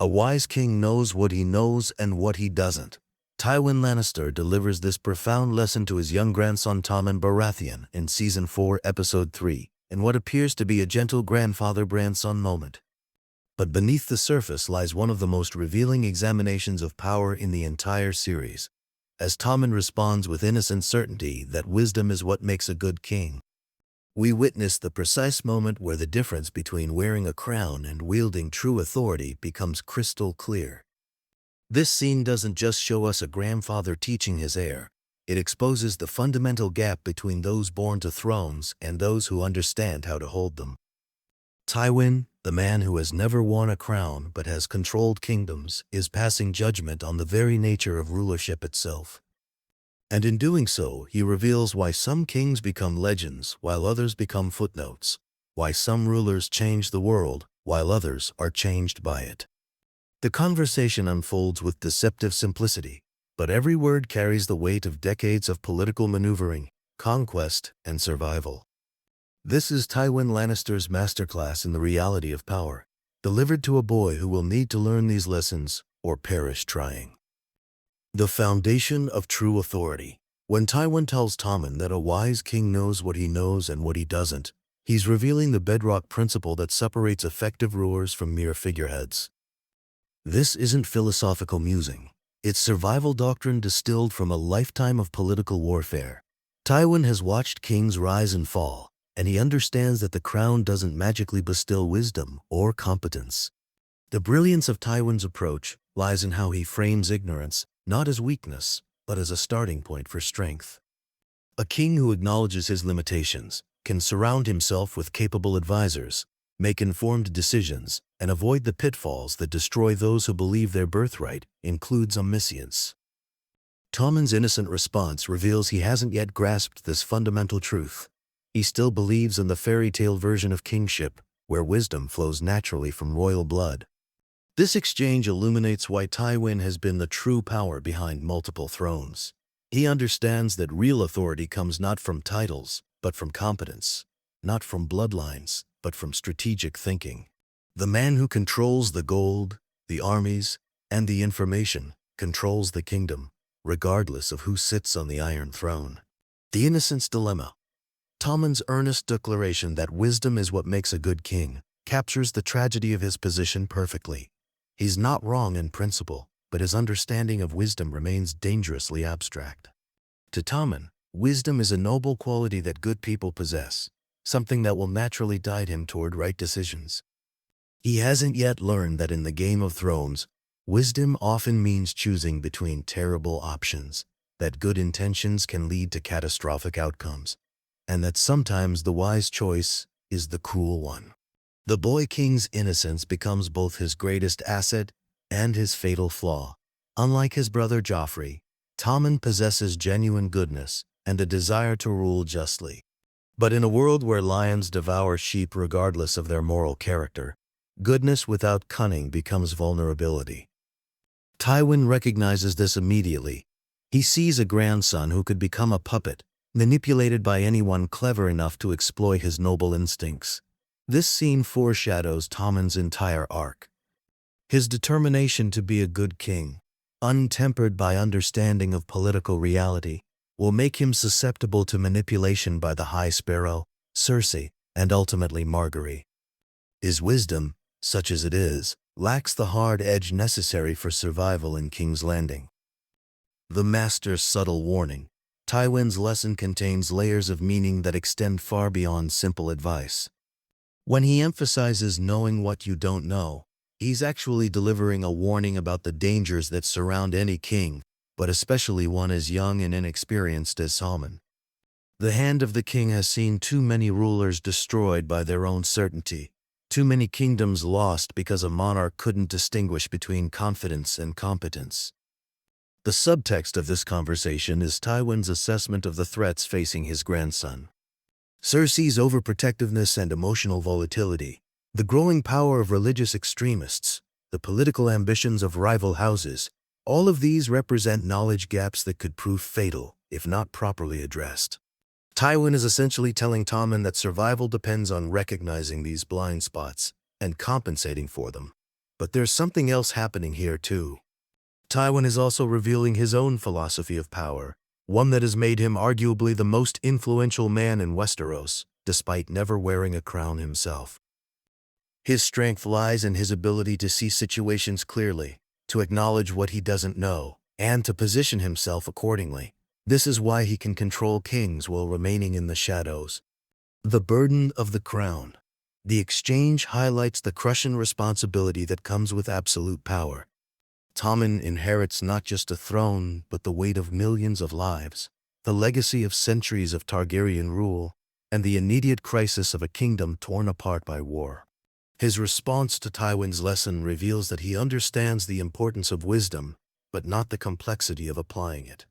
A wise king knows what he knows and what he doesn't. Tywin Lannister delivers this profound lesson to his young grandson Tommen Baratheon in Season 4, Episode 3, in what appears to be a gentle grandfather-grandson moment. But beneath the surface lies one of the most revealing examinations of power in the entire series, as Tommen responds with innocent certainty that wisdom is what makes a good king. We witness the precise moment where the difference between wearing a crown and wielding true authority becomes crystal clear. This scene doesn't just show us a grandfather teaching his heir, it exposes the fundamental gap between those born to thrones and those who understand how to hold them. Tywin, the man who has never worn a crown but has controlled kingdoms, is passing judgment on the very nature of rulership itself. And in doing so, he reveals why some kings become legends while others become footnotes, why some rulers change the world while others are changed by it. The conversation unfolds with deceptive simplicity, but every word carries the weight of decades of political maneuvering, conquest, and survival. This is Tywin Lannister's masterclass in the reality of power, delivered to a boy who will need to learn these lessons or perish trying. The foundation of true authority. When Tywin tells Tommen that a wise king knows what he knows and what he doesn't, he's revealing the bedrock principle that separates effective rulers from mere figureheads. This isn't philosophical musing. It's survival doctrine distilled from a lifetime of political warfare. Tywin has watched kings rise and fall, and he understands that the crown doesn't magically bestow wisdom or competence. The brilliance of Tywin's approach lies in how he frames ignorance, not as weakness, but as a starting point for strength. A king who acknowledges his limitations can surround himself with capable advisors, make informed decisions, and avoid the pitfalls that destroy those who believe their birthright includes omniscience. Tommen's innocent response reveals he hasn't yet grasped this fundamental truth. He still believes in the fairy tale version of kingship, where wisdom flows naturally from royal blood. This exchange illuminates why Tywin has been the true power behind multiple thrones. He understands that real authority comes not from titles, but from competence, not from bloodlines, but from strategic thinking. The man who controls the gold, the armies, and the information controls the kingdom, regardless of who sits on the Iron Throne. The Innocence Dilemma. Tommen's earnest declaration that wisdom is what makes a good king captures the tragedy of his position perfectly. He's not wrong in principle, but his understanding of wisdom remains dangerously abstract. To Tommen, wisdom is a noble quality that good people possess, something that will naturally guide him toward right decisions. He hasn't yet learned that in the Game of Thrones, wisdom often means choosing between terrible options, that good intentions can lead to catastrophic outcomes, and that sometimes the wise choice is the cool one. The boy king's innocence becomes both his greatest asset and his fatal flaw. Unlike his brother Joffrey, Tommen possesses genuine goodness and a desire to rule justly. But in a world where lions devour sheep regardless of their moral character, goodness without cunning becomes vulnerability. Tywin recognizes this immediately. He sees a grandson who could become a puppet, manipulated by anyone clever enough to exploit his noble instincts. This scene foreshadows Tommen's entire arc. His determination to be a good king, untempered by understanding of political reality, will make him susceptible to manipulation by the High Sparrow, Cersei, and ultimately Margaery. His wisdom, such as it is, lacks the hard edge necessary for survival in King's Landing. The Master's subtle warning. Tywin's lesson contains layers of meaning that extend far beyond simple advice. When he emphasizes knowing what you don't know, he's actually delivering a warning about the dangers that surround any king, but especially one as young and inexperienced as Tommen. The hand of the king has seen too many rulers destroyed by their own certainty, too many kingdoms lost because a monarch couldn't distinguish between confidence and competence. The subtext of this conversation is Tywin's assessment of the threats facing his grandson. Cersei's overprotectiveness and emotional volatility, the growing power of religious extremists, the political ambitions of rival houses, all of these represent knowledge gaps that could prove fatal if not properly addressed. Tywin is essentially telling Tommen that survival depends on recognizing these blind spots and compensating for them. But there's something else happening here too. Tywin is also revealing his own philosophy of power, one that has made him arguably the most influential man in Westeros, despite never wearing a crown himself. His strength lies in his ability to see situations clearly, to acknowledge what he doesn't know, and to position himself accordingly. This is why he can control kings while remaining in the shadows. The burden of the crown. The exchange highlights the crushing responsibility that comes with absolute power. Tommen inherits not just a throne, but the weight of millions of lives, the legacy of centuries of Targaryen rule, and the immediate crisis of a kingdom torn apart by war. His response to Tywin's lesson reveals that he understands the importance of wisdom, but not the complexity of applying it.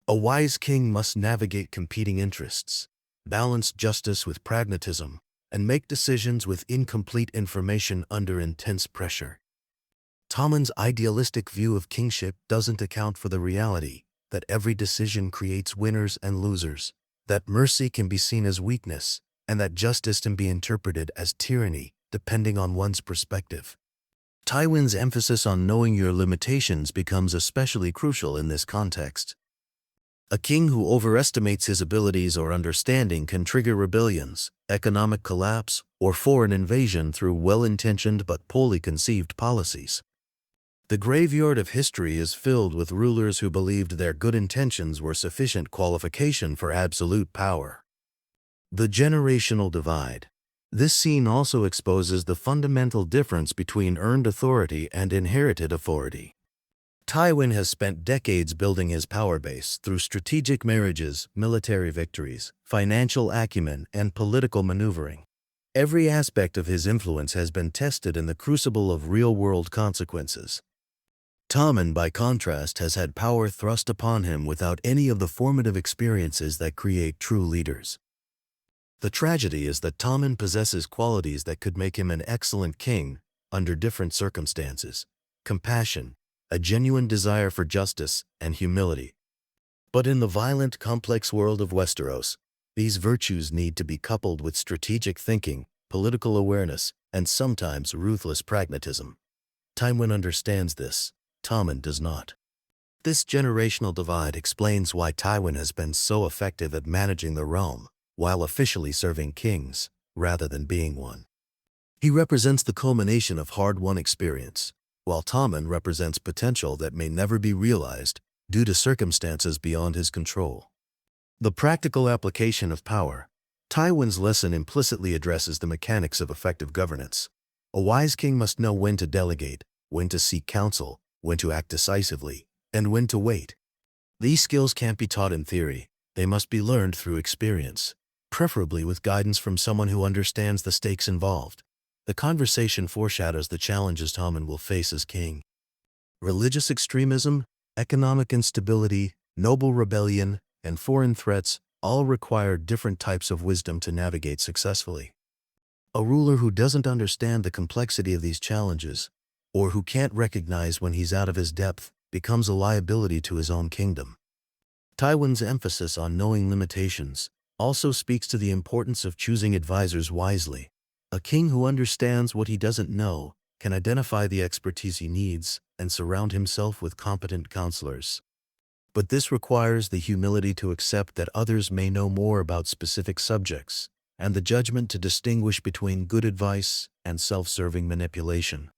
A wise king must navigate competing interests, balance justice with pragmatism, and make decisions with incomplete information under intense pressure. Tommen's idealistic view of kingship doesn't account for the reality that every decision creates winners and losers, that mercy can be seen as weakness, and that justice can be interpreted as tyranny, depending on one's perspective. Tywin's emphasis on knowing your limitations becomes especially crucial in this context. A king who overestimates his abilities or understanding can trigger rebellions, economic collapse, or foreign invasion through well-intentioned but poorly conceived policies. The graveyard of history is filled with rulers who believed their good intentions were sufficient qualification for absolute power. The generational divide. This scene also exposes the fundamental difference between earned authority and inherited authority. Tywin has spent decades building his power base through strategic marriages, military victories, financial acumen, and political maneuvering. Every aspect of his influence has been tested in the crucible of real-world consequences. Tommen, by contrast, has had power thrust upon him without any of the formative experiences that create true leaders. The tragedy is that Tommen possesses qualities that could make him an excellent king under different circumstances: compassion, a genuine desire for justice, and humility. But in the violent, complex world of Westeros, these virtues need to be coupled with strategic thinking, political awareness, and sometimes ruthless pragmatism. Tywin understands this. Tommen does not. This generational divide explains why Tywin has been so effective at managing the realm, while officially serving kings, rather than being one. He represents the culmination of hard-won experience, while Tommen represents potential that may never be realized due to circumstances beyond his control. The practical application of power. Tywin's lesson implicitly addresses the mechanics of effective governance. A wise king must know when to delegate, when to seek counsel, when to act decisively, and when to wait. These skills can't be taught in theory. They must be learned through experience, preferably with guidance from someone who understands the stakes involved. The conversation foreshadows the challenges Tommen will face as king. Religious extremism, economic instability, noble rebellion, and foreign threats all require different types of wisdom to navigate successfully. A ruler who doesn't understand the complexity of these challenges, or who can't recognize when he's out of his depth, becomes a liability to his own kingdom. Tywin's emphasis on knowing limitations also speaks to the importance of choosing advisors wisely. A king who understands what he doesn't know can identify the expertise he needs and surround himself with competent counselors. But this requires the humility to accept that others may know more about specific subjects, and the judgment to distinguish between good advice and self-serving manipulation.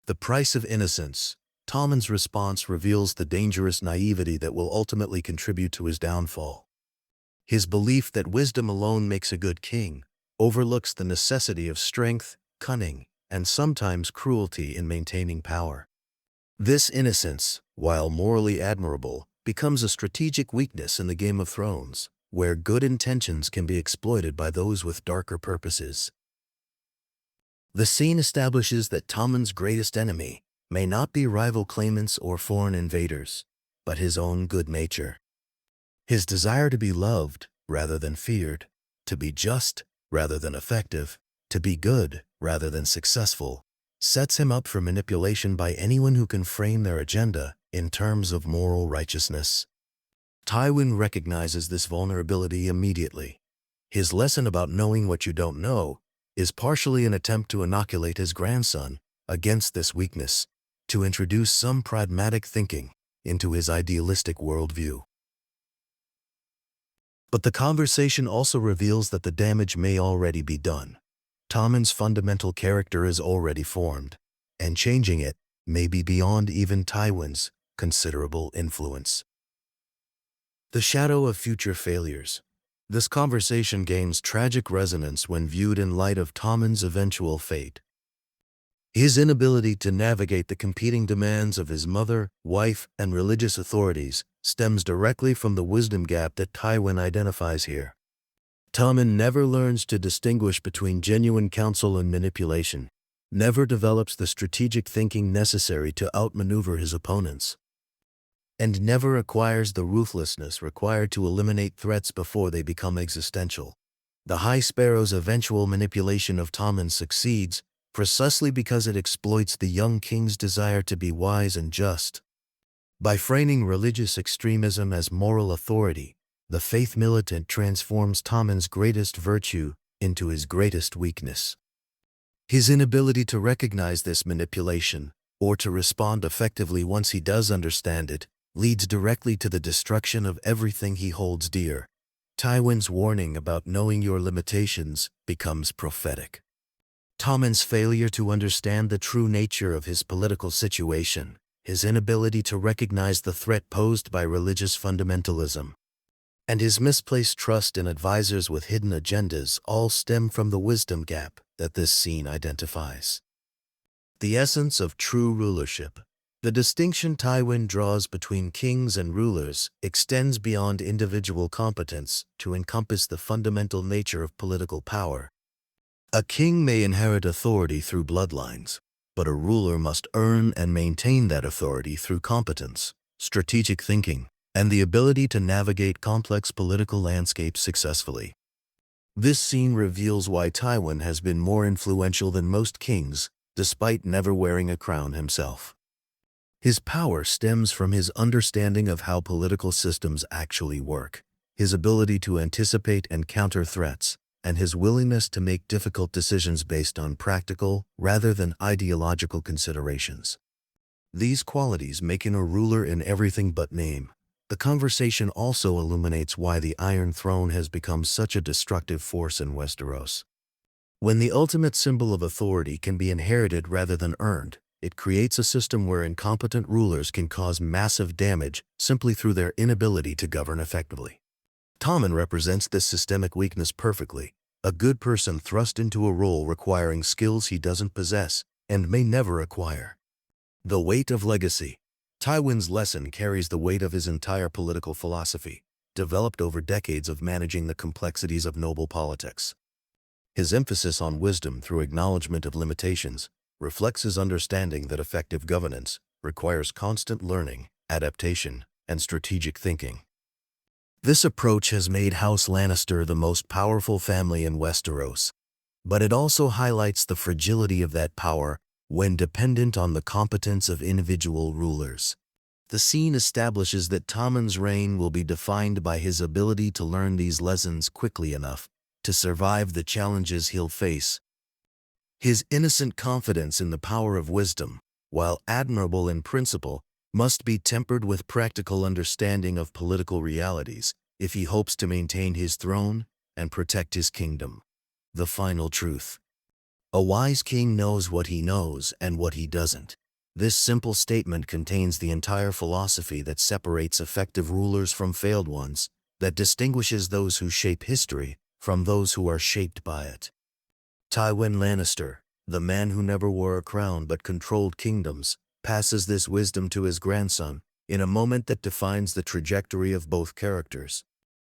The price of innocence. Tommen's response reveals the dangerous naivety that will ultimately contribute to his downfall. His belief that wisdom alone makes a good king overlooks the necessity of strength, cunning, and sometimes cruelty in maintaining power. This innocence, while morally admirable, becomes a strategic weakness in the Game of Thrones, where good intentions can be exploited by those with darker purposes. The scene establishes that Tommen's greatest enemy may not be rival claimants or foreign invaders, but his own good nature. His desire to be loved rather than feared, to be just rather than effective, to be good rather than successful, sets him up for manipulation by anyone who can frame their agenda in terms of moral righteousness. Tywin recognizes this vulnerability immediately. His lesson about knowing what you don't know is partially an attempt to inoculate his grandson against this weakness, to introduce some pragmatic thinking into his idealistic worldview. But the conversation also reveals that the damage may already be done. Tommen's fundamental character is already formed, and changing it may be beyond even Tywin's considerable influence. The shadow of future failures. This conversation gains tragic resonance when viewed in light of Tommen's eventual fate. His inability to navigate the competing demands of his mother, wife, and religious authorities stems directly from the wisdom gap that Tywin identifies here. Tommen never learns to distinguish between genuine counsel and manipulation, never develops the strategic thinking necessary to outmaneuver his opponents, and never acquires the ruthlessness required to eliminate threats before they become existential. The High Sparrow's eventual manipulation of Tommen succeeds precisely because it exploits the young king's desire to be wise and just. By framing religious extremism as moral authority, the faith militant transforms Tommen's greatest virtue into his greatest weakness. His inability to recognize this manipulation, or to respond effectively once he does understand it, leads directly to the destruction of everything he holds dear. Tywin's warning about knowing your limitations becomes prophetic. Tommen's failure to understand the true nature of his political situation, his inability to recognize the threat posed by religious fundamentalism, and his misplaced trust in advisors with hidden agendas all stem from the wisdom gap that this scene identifies. The essence of true rulership. The distinction Tywin draws between kings and rulers extends beyond individual competence to encompass the fundamental nature of political power. A king may inherit authority through bloodlines, but a ruler must earn and maintain that authority through competence, strategic thinking, and the ability to navigate complex political landscapes successfully. This scene reveals why Tywin has been more influential than most kings, despite never wearing a crown himself. His power stems from his understanding of how political systems actually work, his ability to anticipate and counter threats, and his willingness to make difficult decisions based on practical rather than ideological considerations. These qualities make him a ruler in everything but name. The conversation also illuminates why the Iron Throne has become such a destructive force in Westeros. When the ultimate symbol of authority can be inherited rather than earned, it creates a system where incompetent rulers can cause massive damage simply through their inability to govern effectively. Tommen represents this systemic weakness perfectly, a good person thrust into a role requiring skills he doesn't possess and may never acquire. The weight of legacy. Tywin's lesson carries the weight of his entire political philosophy, developed over decades of managing the complexities of noble politics. His emphasis on wisdom through acknowledgement of limitations reflects his understanding that effective governance requires constant learning, adaptation, and strategic thinking. This approach has made House Lannister the most powerful family in Westeros, but it also highlights the fragility of that power when dependent on the competence of individual rulers. The scene establishes that Tommen's reign will be defined by his ability to learn these lessons quickly enough to survive the challenges he'll face. His innocent confidence in the power of wisdom, while admirable in principle, must be tempered with practical understanding of political realities if he hopes to maintain his throne and protect his kingdom. The final truth. A wise king knows what he knows and what he doesn't. This simple statement contains the entire philosophy that separates effective rulers from failed ones, that distinguishes those who shape history from those who are shaped by it. Tywin Lannister, the man who never wore a crown but controlled kingdoms, passes this wisdom to his grandson in a moment that defines the trajectory of both characters.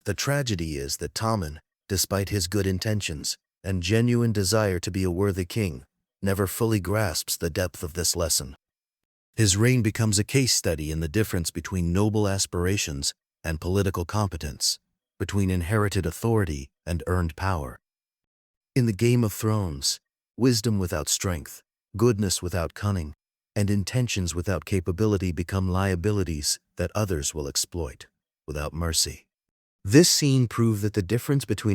The tragedy is that Tommen, despite his good intentions and genuine desire to be a worthy king, never fully grasps the depth of this lesson. His reign becomes a case study in the difference between noble aspirations and political competence, between inherited authority and earned power. In the Game of Thrones, wisdom without strength, goodness without cunning, and intentions without capability become liabilities that others will exploit, without mercy. This scene proved that the difference between